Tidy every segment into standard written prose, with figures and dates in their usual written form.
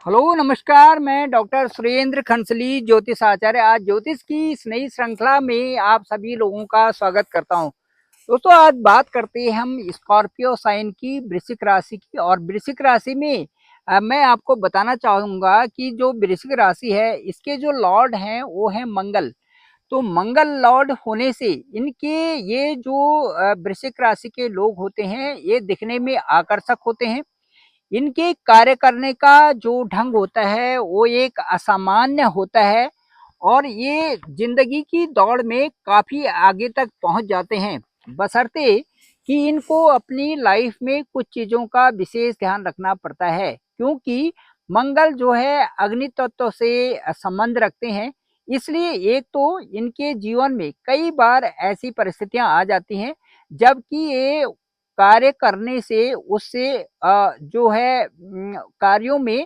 Hello नमस्कार। मैं doctor Surendra खंसली ज्योतिष आचार्य आज ज्योतिष की इस नई श्रृंखला में आप सभी लोगों का स्वागत करता हूं। दोस्तों आज बात करते हैं हम स्कॉर्पियो साइन की, वृश्चिक राशि की। और वृश्चिक राशि में मैं आपको बताना चाहूंगा कि जो वृश्चिक राशि है इसके जो लॉर्ड हैं वो है मंगल। तो मंगल लॉर्ड होने से इनके ये जो वृश्चिक राशि के लोग होते हैं ये दिखने में आकर्षक होते हैं। इनके कार्य करने का जो ढंग होता है वो एक असामान्य होता है और ये जिंदगी की दौड़ में काफी आगे तक पहुंच जाते हैं, बशर्ते कि इनको अपनी लाइफ में कुछ चीजों का विशेष ध्यान रखना पड़ता है, क्योंकि मंगल जो है अग्नि तत्व से संबंध रखते हैं। इसलिए एक तो इनके जीवन में कई बार ऐसी परिस्थितियां आ जाती हैं जबकि ये कार्य करने से उससे जो है कार्यों में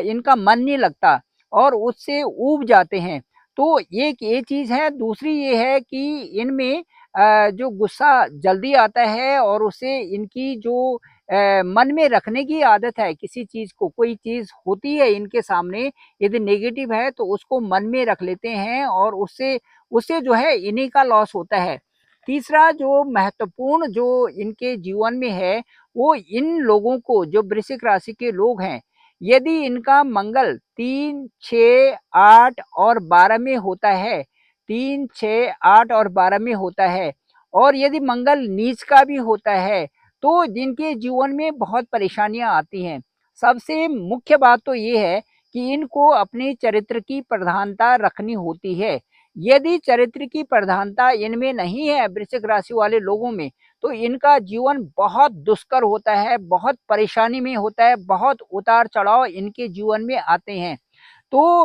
इनका मन नहीं लगता और उससे ऊब जाते हैं। तो एक ये चीज़ है। दूसरी ये है कि इनमें जो गुस्सा जल्दी आता है और उससे इनकी जो मन में रखने की आदत है, किसी चीज़ को, कोई चीज़ होती है इनके सामने यदि नेगेटिव है तो उसको मन में रख लेते हैं और उससे उससे जो है इन्हीं का लॉस होता है। तीसरा जो महत्वपूर्ण जो इनके जीवन में है वो इन लोगों को, जो वृश्चिक राशि के लोग हैं, यदि इनका मंगल 3, 6, 8 और 12 में होता है, 3, 6, 8 और 12 में होता है और यदि मंगल नीच का भी होता है तो जिनके जीवन में बहुत परेशानियां आती हैं। सबसे मुख्य बात तो ये है कि इनको अपने चरित्र की प्रधानता रखनी होती है। यदि चरित्र की प्रधानता इनमें नहीं है, वृश्चिक राशि वाले लोगों में, तो इनका जीवन बहुत दुष्कर होता है, बहुत परेशानी में होता है, बहुत उतार चढ़ाव इनके जीवन में आते हैं। तो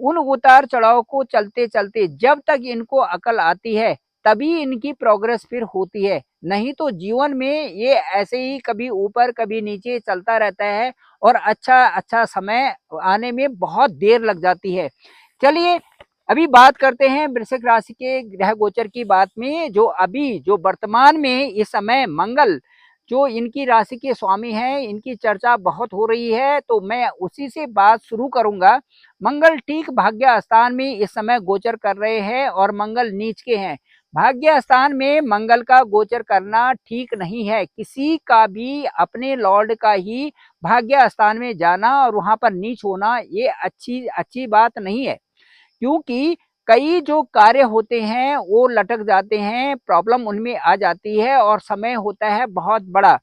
उन उतार चढ़ाव को चलते चलते जब तक इनको अकल आती है तभी इनकी प्रोग्रेस फिर होती है, नहीं तो जीवन में ये ऐसे ही कभी ऊपर कभी नीचे चलता रहता है और अच्छा अच्छा समय आने में बहुत देर लग जाती है। चलिए अभी बात करते हैं वृश्चिक राशि के ग्रह गोचर की बात में। जो अभी जो वर्तमान में इस समय मंगल जो इनकी राशि के स्वामी हैं, इनकी चर्चा बहुत हो रही है तो मैं उसी से बात शुरू करूंगा। मंगल ठीक भाग्य स्थान में इस समय गोचर कर रहे हैं और मंगल नीच के हैं। भाग्य स्थान में मंगल का गोचर करना ठीक नहीं है। किसी का भी अपने लॉर्ड का ही भाग्य स्थान में जाना और वहां पर नीच होना ये अच्छी अच्छी बात नहीं है, क्योंकि कई जो कार्य होते हैं वो लटक जाते हैं, प्रॉब्लम उनमें आ जाती है और समय होता है बहुत बड़ा।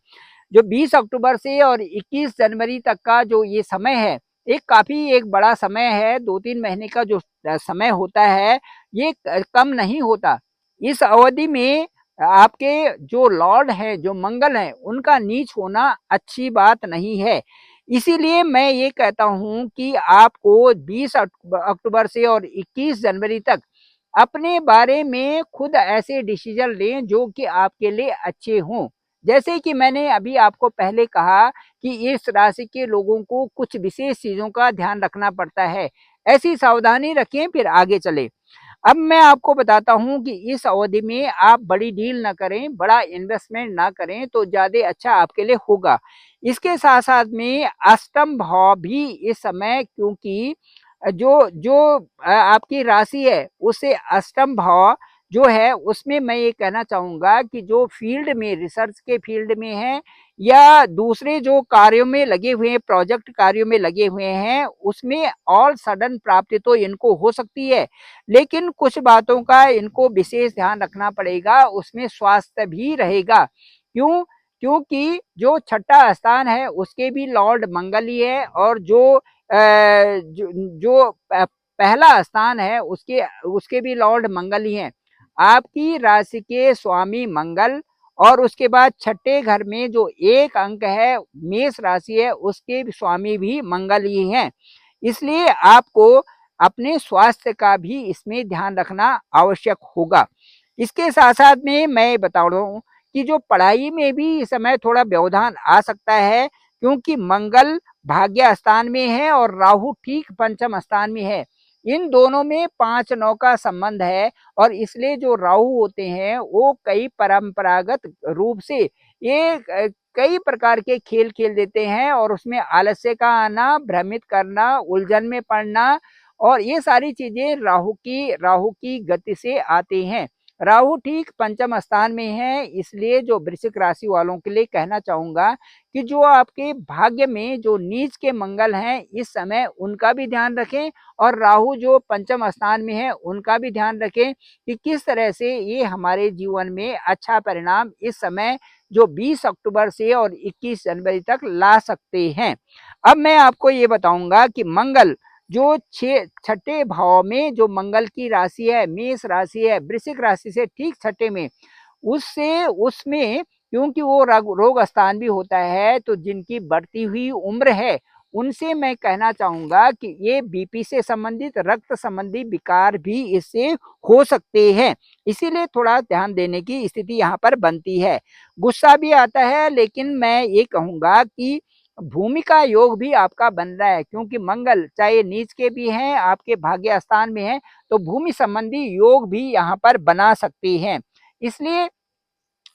जो 20 अक्टूबर से और 21 जनवरी तक का जो ये समय है, एक काफी एक बड़ा समय है। 2-3 महीने का जो समय होता है ये कम नहीं होता। इस अवधि में आपके जो लॉर्ड हैं, जो मंगल हैं, उनका नीच होना अच्छी बात नहीं है। इसीलिए मैं ये कहता हूं कि आपको 20 अक्टूबर से और 21 जनवरी तक अपने बारे में खुद ऐसे डिसीजन लें जो कि आपके लिए अच्छे हों। जैसे कि मैंने अभी आपको पहले कहा कि इस राशि के लोगों को कुछ विशेष चीजों का ध्यान रखना पड़ता है। ऐसी सावधानी रखें फिर आगे चले। अब मैं आपको बताता हूं कि इस अवधि में आप बड़ी डील ना करें, बड़ा इन्वेस्टमेंट ना करें तो ज्यादा अच्छा आपके लिए होगा। इसके साथ साथ में अष्टम भाव भी इस समय, क्योंकि जो जो आपकी राशि है उससे अष्टम भाव जो है उसमें मैं ये कहना चाहूंगा कि जो फील्ड में, रिसर्च के फील्ड में है या दूसरे जो कार्यों में लगे हुए हैं, प्रोजेक्ट कार्यों में लगे हुए हैं, उसमें ऑल सडन प्राप्ति तो इनको हो सकती है, लेकिन कुछ बातों का इनको विशेष ध्यान रखना पड़ेगा। उसमें स्वास्थ्य भी रहेगा। क्यों? क्योंकि जो छठा स्थान है उसके भी लॉर्ड मंगल ही है और जो पहला स्थान है उसके उसके भी लॉर्ड मंगल ही हैं। आपकी राशि के स्वामी मंगल और उसके बाद छठे घर में जो एक अंक है, मेष राशि है, उसके स्वामी भी मंगल ही हैं। इसलिए आपको अपने स्वास्थ्य का भी इसमें ध्यान रखना आवश्यक होगा। इसके साथ साथ में मैं बता रहा हूँ कि जो पढ़ाई में भी इस समय थोड़ा व्यवधान आ सकता है, क्योंकि मंगल भाग्य स्थान में है और राहु ठीक पंचम स्थान में है। इन दोनों में 5-9 का संबंध है और इसलिए जो राहु होते हैं वो कई परंपरागत रूप से ये कई प्रकार के खेल खेल देते हैं और उसमें आलस्य का आना, भ्रमित करना, उलझन में पड़ना और ये सारी चीजें राहु की गति से आती हैं। राहु ठीक पंचम स्थान में है, इसलिए जो वृश्चिक राशि वालों के लिए कहना चाहूंगा कि जो आपके भाग्य में जो नीच के मंगल हैं इस समय उनका भी ध्यान रखें और राहु जो पंचम स्थान में है उनका भी ध्यान रखें कि किस तरह से ये हमारे जीवन में अच्छा परिणाम इस समय जो 20 अक्टूबर से और 21 जनवरी तक ला सकते हैं। अब मैं आपको ये बताऊंगा कि मंगल जो छठे भाव में जो मंगल की राशि है, मेष राशि है, वृश्चिक राशि से ठीक छठे में, उससे उसमें क्योंकि वो रोग स्थान भी होता है, तो जिनकी बढ़ती हुई उम्र है उनसे मैं कहना चाहूंगा कि ये बीपी से संबंधित, रक्त संबंधी विकार भी इससे हो सकते हैं। इसीलिए थोड़ा ध्यान देने की स्थिति यहाँ पर बनती है। गुस्सा भी आता है, लेकिन मैं ये कहूंगा कि भूमि का योग भी आपका बन रहा है, क्योंकि मंगल चाहे नीच के भी हैं, आपके भाग्य स्थान में है, तो भूमि संबंधी योग भी यहाँ पर बना सकते हैं। इसलिए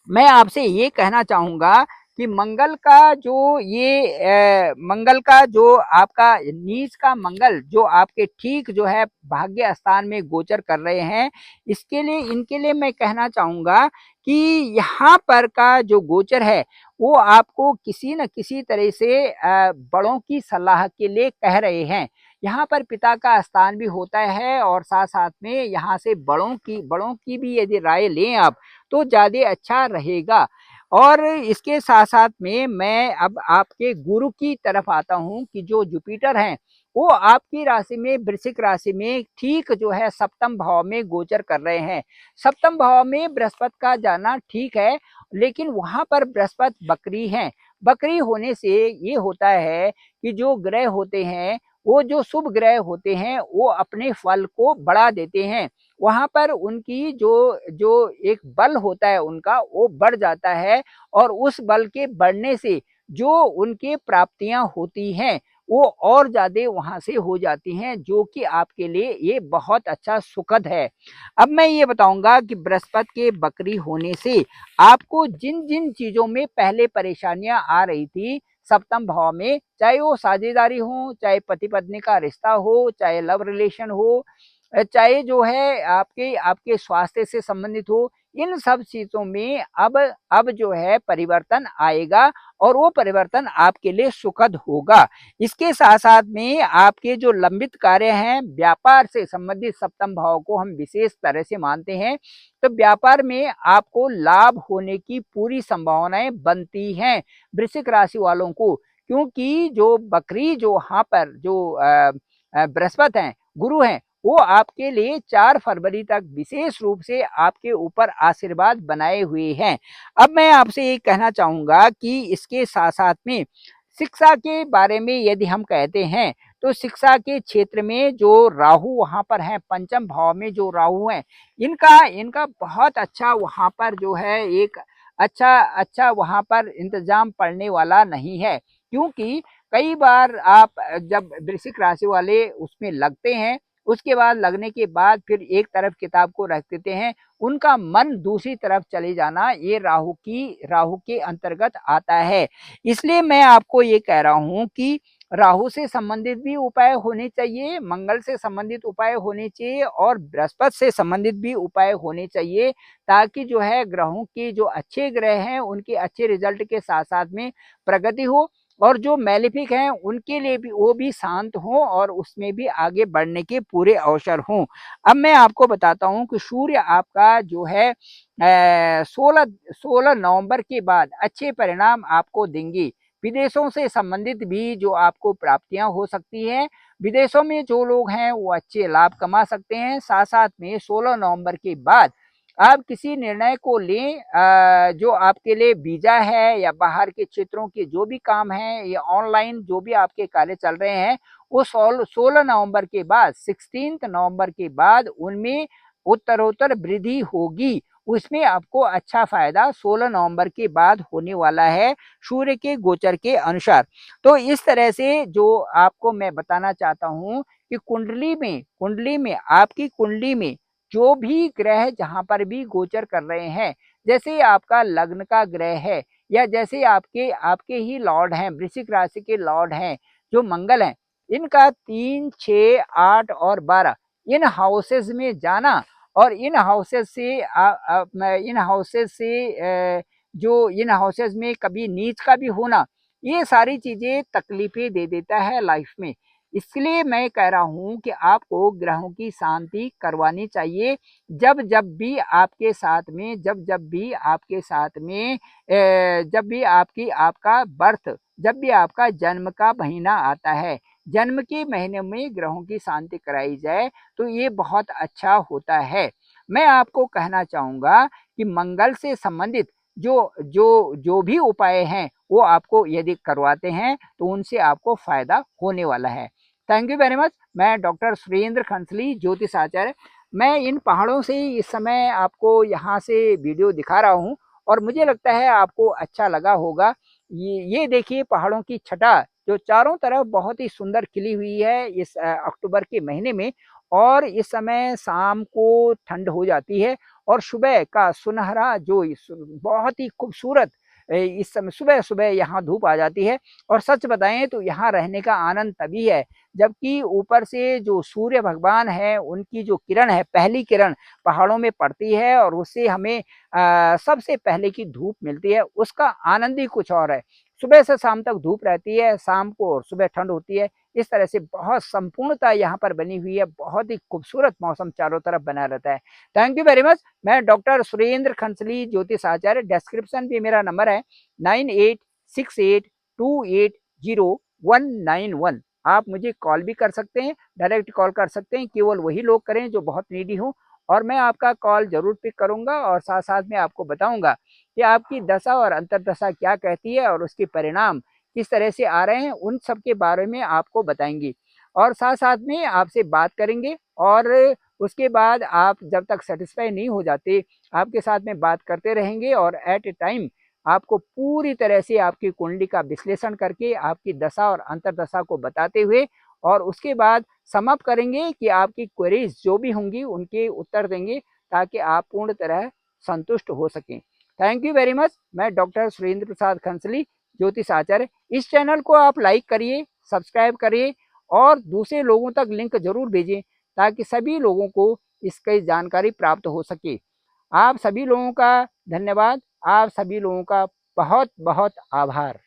मैं आपसे ये कहना चाहूंगा कि मंगल का जो आपका नीच का मंगल जो आपके ठीक जो है भाग्य स्थान में गोचर कर रहे हैं, इनके लिए मैं कहना चाहूंगा कि यहाँ पर का जो गोचर है वो आपको किसी न किसी तरह से बड़ों की सलाह के लिए कह रहे हैं। यहाँ पर पिता का स्थान भी होता है और साथ साथ में यहाँ से बड़ों की भी यदि राय लें आप तो ज्यादा अच्छा रहेगा। और इसके साथ साथ में मैं अब आपके गुरु की तरफ आता हूं कि जो जुपिटर हैं वो आपकी राशि में, वृश्चिक राशि में ठीक जो है सप्तम भाव में गोचर कर रहे हैं। सप्तम भाव में बृहस्पति का जाना ठीक है, लेकिन वहां पर बृहस्पति बकरी है। बकरी होने से ये होता है कि जो ग्रह होते हैं, वो जो शुभ ग्रह होते हैं वो अपने फल को बढ़ा देते हैं। वहां पर उनकी जो जो एक बल होता है उनका वो बढ़ जाता है और उस बल के बढ़ने से जो उनकी प्राप्तियां होती हैं वो और ज्यादा वहां से हो जाती हैं, जो कि आपके लिए ये बहुत अच्छा सुखद है। अब मैं ये बताऊंगा कि बृहस्पति के बकरी होने से आपको जिन जिन चीजों में पहले परेशानियां आ रही थी सप्तम भाव में, चाहे वो साझेदारी हो, चाहे पति पत्नी का रिश्ता हो, चाहे लव रिलेशन हो, चाहे जो है आपके आपके स्वास्थ्य से संबंधित हो, इन सब चीजों में अब जो है परिवर्तन आएगा और वो परिवर्तन आपके लिए सुखद होगा। इसके साथ साथ में आपके जो लंबित कार्य हैं, व्यापार से संबंधित सप्तम भाव को हम विशेष तरह से मानते हैं, तो व्यापार में आपको लाभ होने की पूरी संभावनाएं बनती हैं वृश्चिक राशि वालों को, क्योंकि जो बकरी जो वहां पर जो बृहस्पति हैं, गुरु हैं, वो आपके लिए 4 फरवरी तक विशेष रूप से आपके ऊपर आशीर्वाद बनाए हुए हैं। अब मैं आपसे ये कहना चाहूंगा कि इसके साथ साथ में शिक्षा के बारे में यदि हम कहते हैं तो शिक्षा के क्षेत्र में जो राहु वहां पर है, पंचम भाव में जो राहु है, इनका इनका बहुत अच्छा वहां पर जो है एक अच्छा अच्छा वहां पर इंतजाम पड़ने वाला नहीं है। क्योंकि कई बार आप जब वृश्चिक राशि वाले उसमें लगते हैं, उसके बाद लगने के बाद फिर एक तरफ किताब को रख देते हैं, उनका मन दूसरी तरफ चले जाना ये राहु के अंतर्गत आता है। इसलिए मैं आपको ये कह रहा हूं कि राहु से संबंधित भी उपाय होने चाहिए, मंगल से संबंधित उपाय होने चाहिए और बृहस्पति से संबंधित भी उपाय होने चाहिए, ताकि जो है ग्रहों के जो अच्छे ग्रह हैं उनके अच्छे रिजल्ट के साथ साथ में प्रगति हो और जो मैलिफिक हैं उनके लिए भी वो भी शांत हों और उसमें भी आगे बढ़ने के पूरे अवसर हों। अब मैं आपको बताता हूं कि सूर्य आपका जो है 16 नवंबर के बाद अच्छे परिणाम आपको देंगे। विदेशों से संबंधित भी जो आपको प्राप्तियां हो सकती हैं, विदेशों में जो लोग हैं वो अच्छे लाभ कमा सकते हैं। साथ साथ में 16 नवंबर के बाद आप किसी निर्णय को लें, जो आपके लिए वीजा है या बाहर के क्षेत्रों के जो भी काम है या ऑनलाइन जो भी आपके कार्य चल रहे हैं, वो 16 नवंबर के बाद 16 नवंबर के बाद उनमें उत्तरोत्तर वृद्धि होगी। उसमें आपको अच्छा फायदा 16 नवंबर के बाद होने वाला है सूर्य के गोचर के अनुसार। तो इस तरह से जो आपको मैं बताना चाहता हूं कि कुंडली में आपकी कुंडली में जो भी ग्रह जहां पर भी गोचर कर रहे हैं, जैसे आपका लग्न का ग्रह है या जैसे आपके आपके ही लॉर्ड हैं, वृश्चिक राशि के लॉर्ड हैं जो मंगल हैं, इनका 3, 6, 8 और 12 इन हाउसेस में जाना और इन हाउसेस से इन हाउसेस से जो इन हाउसेस में कभी नीच का भी होना, ये सारी चीज़ें तकलीफ़ें दे देता है लाइफ में। इसलिए मैं कह रहा हूँ कि आपको ग्रहों की शांति करवानी चाहिए। जब-जब भी आपके साथ में जब-जब भी आपके साथ में जब भी आपका बर्थ, जब भी आपका जन्म का महीना आता है, जन्म के महीने में ग्रहों की शांति कराई जाए तो ये बहुत अच्छा होता है। मैं आपको कहना चाहूँगा कि मंगल से संबंधित जो भी उपाय हैं वो आपको यदि करवाते हैं तो उनसे आपको फ़ायदा होने वाला है। Thank you very much. मैं डॉक्टर सुरेंद्र खंसली, ज्योतिष आचार्य। मैं इन पहाड़ों से इस समय आपको यहाँ से वीडियो दिखा रहा हूँ और मुझे लगता है आपको अच्छा लगा होगा। ये देखिए पहाड़ों की छटा जो चारों तरफ बहुत ही सुंदर खिली हुई है इस अक्टूबर के महीने में, और इस समय शाम को ठंड हो जाती है और सुबह का सुनहरा जो बहुत ही खूबसूरत इस समय सुबह-सुबह यहाँ धूप आ जाती है। और सच बताएँ तो यहाँ रहने का आनंद तभी है जबकि ऊपर से जो सूर्य भगवान है उनकी जो किरण है, पहली किरण पहाड़ों में पड़ती है और उससे हमें सबसे पहले की धूप मिलती है, उसका आनंद ही कुछ और है। सुबह से शाम तक धूप रहती है, शाम को और सुबह ठंड होती है। इस तरह से बहुत संपूर्णता यहाँ पर बनी हुई है, बहुत ही खूबसूरत मौसम चारों तरफ बना रहता है। Thank you very much. मैं डॉक्टर सुरेंद्र खंसली, ज्योतिष आचार्य। डिस्क्रिप्शन पे मेरा नंबर है 9868280191। आप मुझे कॉल भी कर सकते हैं, डायरेक्ट कॉल कर सकते हैं, केवल वही लोग करें जो बहुत नीडी हों और मैं आपका कॉल ज़रूर पिक करूँगा और साथ-साथ में आपको बताऊँगा कि आपकी दशा और अंतर्दशा क्या कहती है और उसके परिणाम किस तरह से आ रहे हैं, उन सब के बारे में आपको बताएँगे। और साथ-साथ में आपसे बात करेंगे और उसके बाद आप जब तक सैटिस्फाई नहीं हो जाते, आपके साथ में बात करते रहेंगे और एट ए टाइम आपको पूरी तरह से आपकी कुंडली का विश्लेषण करके आपकी दशा और अंतर्दशा को बताते हुए और उसके बाद समाप्त करेंगे कि आपकी क्वेरीज जो भी होंगी उनके उत्तर देंगे ताकि आप पूर्ण तरह संतुष्ट हो सकें। Thank you very much. मैं डॉक्टर सुरेंद्र प्रसाद खंसली, ज्योतिष आचार्य। इस चैनल को आप लाइक करिए, सब्सक्राइब करिए और दूसरे लोगों तक लिंक ज़रूर भेजें ताकि सभी लोगों को इसकी जानकारी प्राप्त हो सके। आप सभी लोगों का धन्यवाद। आप सभी लोगों का बहुत-बहुत आभार।